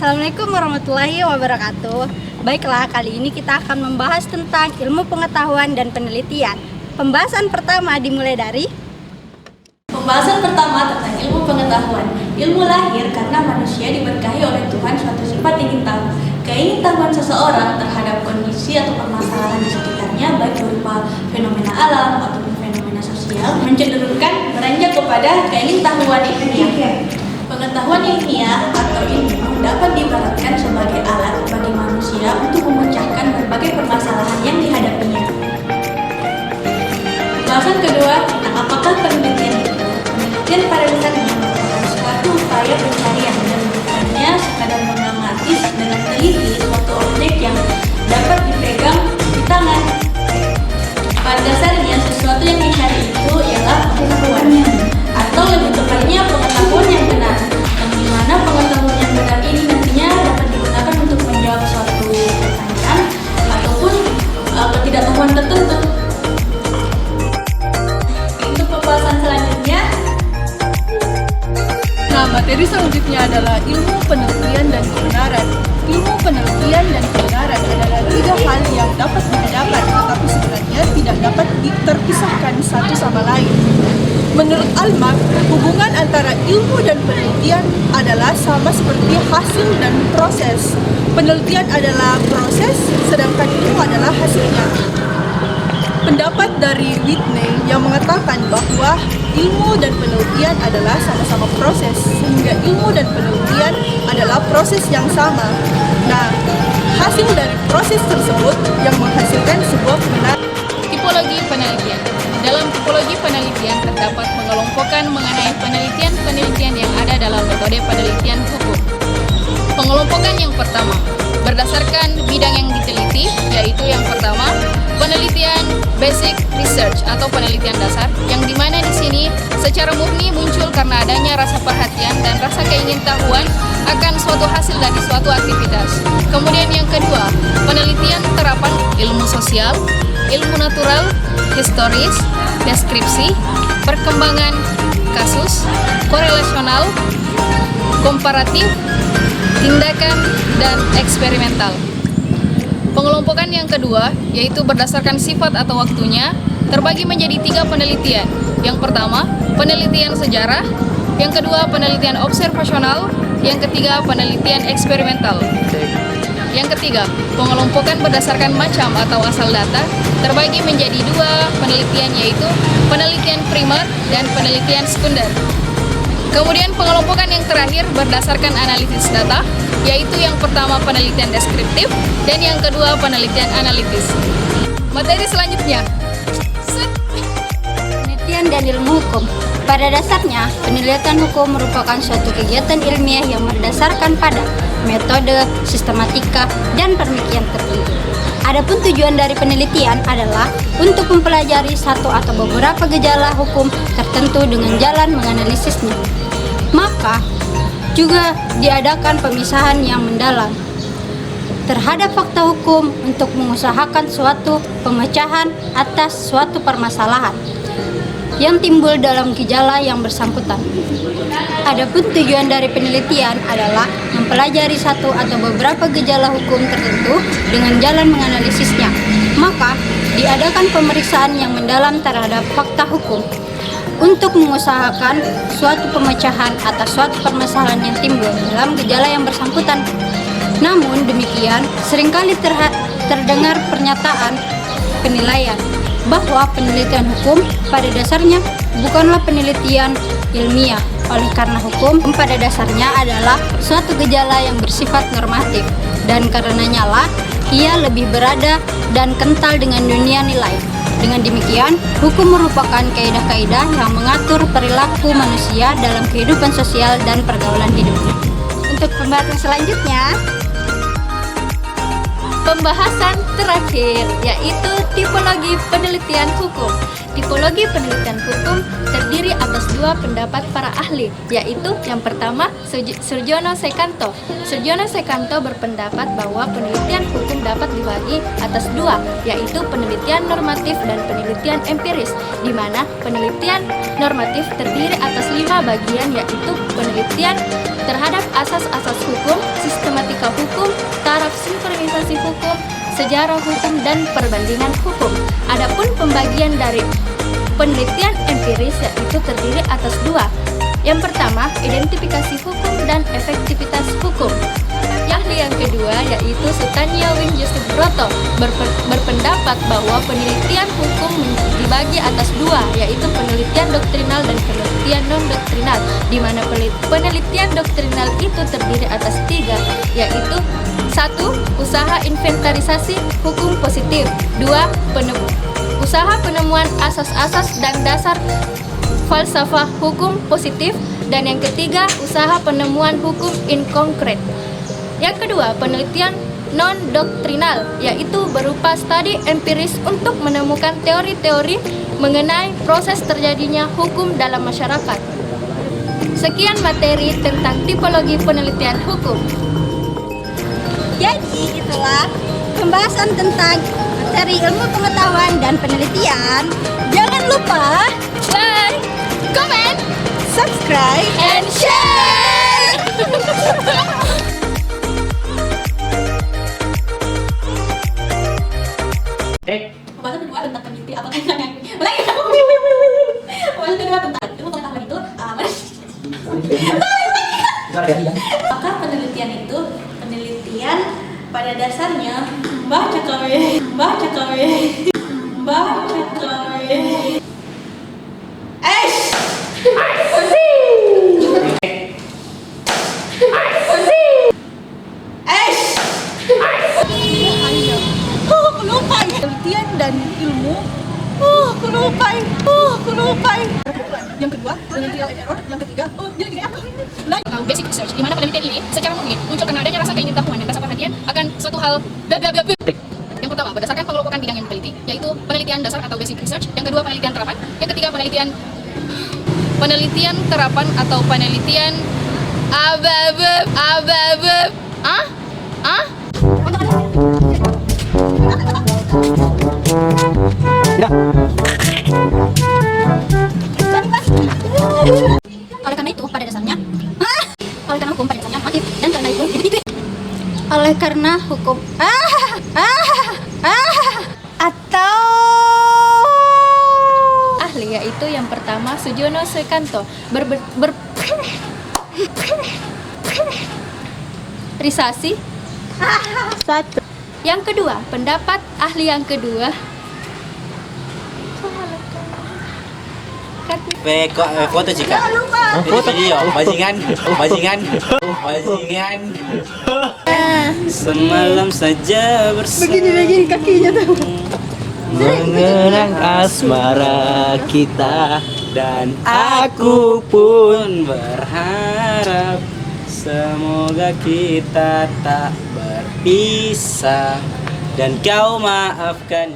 Assalamualaikum warahmatullahi wabarakatuh. Baiklah, kali ini kita akan membahas tentang ilmu pengetahuan dan penelitian. Pembahasan pertama dimulai dari Pembahasan pertama tentang ilmu pengetahuan. Ilmu lahir karena manusia diberkahi oleh Tuhan suatu sifat ingin tahu. Keingintahuan seseorang terhadap kondisi atau permasalahan di sekitarnya, baik berupa fenomena alam ataupun fenomena sosial, mencenderungkan beranjak kepada keingintahuan ilmiah. Pengetahuan ilmiah atau ilmu dapat diibaratkan sebagai alat bagi manusia untuk memecahkan berbagai permasalahan yang dihadapinya. Pembahasan kedua, apakah penelitian itu? Penelitian pada dasarnya merupakan suatu upaya pencarian dan bukannya sekadar mengamati dengan teliti suatu objek yang dapat dipegang di tangan. Pada dasarnya sesuatu yang dicari itu ialah pengetahuan, atau lebih tepatnya pengetahuan yang benar, yang dimana pengetahuan yang benar ini nantinya dapat digunakan untuk menjawab suatu pertanyaan ataupun ketidaktahuan tertentu. Untuk pembahasan selanjutnya, materi selanjutnya adalah ilmu penelitian dan kebenaran. Ilmu penelitian dan kebenaran adalah tiga hal yang dapat dihadapkan, tetapi sebenarnya tidak dapat terpisahkan satu sama lain. Menurut Almak, hubungan antara ilmu dan penelitian adalah sama seperti hasil dan proses. Penelitian adalah proses, sedangkan ilmu adalah hasilnya. Pendapat dari Whitney yang mengatakan bahwa ilmu dan penelitian adalah sama-sama proses, sehingga ilmu dan penelitian adalah proses yang sama. Nah, hasil dari proses tersebut yang menghasilkan sebuah kebenaran. Tipologi penelitian. Dalam tipologi penelitian terdapat pengelompokan mengenai penelitian-penelitian yang ada dalam metode penelitian hukum. Pengelompokan yang pertama, berdasarkan bidang yang diteliti, yaitu yang pertama, penelitian basic research atau penelitian dasar, yang dimana di sini secara murni muncul karena adanya rasa perhatian dan rasa keingintahuan akan suatu hasil dari suatu aktivitas. Kemudian yang kedua, penelitian terapan ilmu sosial, ilmu natural, historis, deskripsi, perkembangan kasus, korelasional, komparatif, tindakan, dan eksperimental. Pengelompokan yang kedua, yaitu berdasarkan sifat atau waktunya, terbagi menjadi tiga penelitian. Yang pertama, penelitian sejarah. Yang kedua, penelitian observasional. Yang ketiga, penelitian eksperimental. Yang ketiga, pengelompokan berdasarkan macam atau asal data terbagi menjadi dua penelitian, yaitu penelitian primer dan penelitian sekunder. Kemudian pengelompokan yang terakhir berdasarkan analisis data, yaitu yang pertama penelitian deskriptif dan yang kedua penelitian analitis. Materi selanjutnya, penelitian dan ilmu hukum. Pada dasarnya, penelitian hukum merupakan suatu kegiatan ilmiah yang berdasarkan pada metode, sistematika, dan pemikiran tertentu. Adapun tujuan dari penelitian adalah untuk mempelajari satu atau beberapa gejala hukum tertentu dengan jalan menganalisisnya. Maka juga diadakan pemisahan yang mendalam terhadap fakta hukum untuk mengusahakan suatu pemecahan atas suatu permasalahan yang timbul dalam gejala yang bersangkutan. Adapun tujuan dari penelitian adalah mempelajari satu atau beberapa gejala hukum tertentu dengan jalan menganalisisnya. Maka diadakan pemeriksaan yang mendalam terhadap fakta hukum untuk mengusahakan suatu pemecahan atas suatu permasalahan yang timbul dalam gejala yang bersangkutan. Namun demikian, seringkali terdengar pernyataan penilaian bahwa penelitian hukum pada dasarnya bukanlah penelitian ilmiah, oleh karena hukum pada dasarnya adalah suatu gejala yang bersifat normatif, dan karenanya lah ia lebih berada dan kental dengan dunia nilai. Dengan demikian, hukum merupakan kaidah-kaidah yang mengatur perilaku manusia dalam kehidupan sosial dan pergaulan hidup. Untuk pembahasan selanjutnya, pembahasan terakhir, yaitu tipologi penelitian hukum. Tipologi penelitian hukum terdiri atas dua pendapat para ahli, yaitu yang pertama Surjono Sekanto. Surjono Sekanto berpendapat bahwa penelitian hukum dapat dibagi atas dua, yaitu penelitian normatif dan penelitian empiris, di mana penelitian normatif terdiri atas 5 bagian, yaitu penelitian terhadap asas-asas hukum, sistematika hukum, taraf sinkronisasi hukum, sejarah hukum, dan perbandingan hukum. Adapun pembagian dari penelitian empiris yaitu terdiri atas dua. Yang pertama, identifikasi hukum dan efektivitas hukum. Ahli yang kedua yaitu Sutanyo Wingjusubroto berpendapat bahwa penelitian hukum dibagi atas dua, yaitu penelitian doktrinal dan penelitian non-doktrinal, di mana penelitian doktrinal itu terdiri atas 3, yaitu 1. Usaha inventarisasi hukum positif. 2. Usaha penemuan asas-asas dan dasar falsafah hukum positif. Dan yang ketiga, usaha penemuan hukum inkonkret. Yang kedua, penelitian non-doktrinal, yaitu berupa studi empiris untuk menemukan teori-teori mengenai proses terjadinya hukum dalam masyarakat. Sekian materi tentang tipologi penelitian hukum. Jadi itulah pembahasan tentang materi ilmu pengetahuan dan penelitian. Jangan lupa Like, comment, subscribe and share! Pembahasan kedua tentang penelitian apa tentang pembahasan kedua tentang ilmu pengetahuan itu apakah penelitian itu penelitian pada dasarnya baca kawe Penelitian dan ilmu. Aku lupa. Yang kedua, penelitian error. Yang ketiga, jadi apa? Atau basic research, di mana penelitian ini secara murni muncul karena adanya rasa keingintahuan dan rasa perhatian akan suatu hal. Yang pertama, berdasarkan pengelompokan bidang yang diteliti, yaitu penelitian dasar atau basic research. Yang kedua, penelitian terapan. Yang ketiga, penelitian terapan atau penelitian Oleh karena itu, pada dasarnya, oleh karena hukum pada dasarnya motif dan karena itu oleh karena hukum atau ahli yaitu yang pertama Surjono Sekanto risasi. satu. Yang kedua, pendapat ahli yang kedua foto Cika. Foto video, bajingan. Semalam saja bersama. Begini kakinya tuh. Mengenang asmara kita dan aku pun berharap semoga kita tak berpisah dan kau maafkan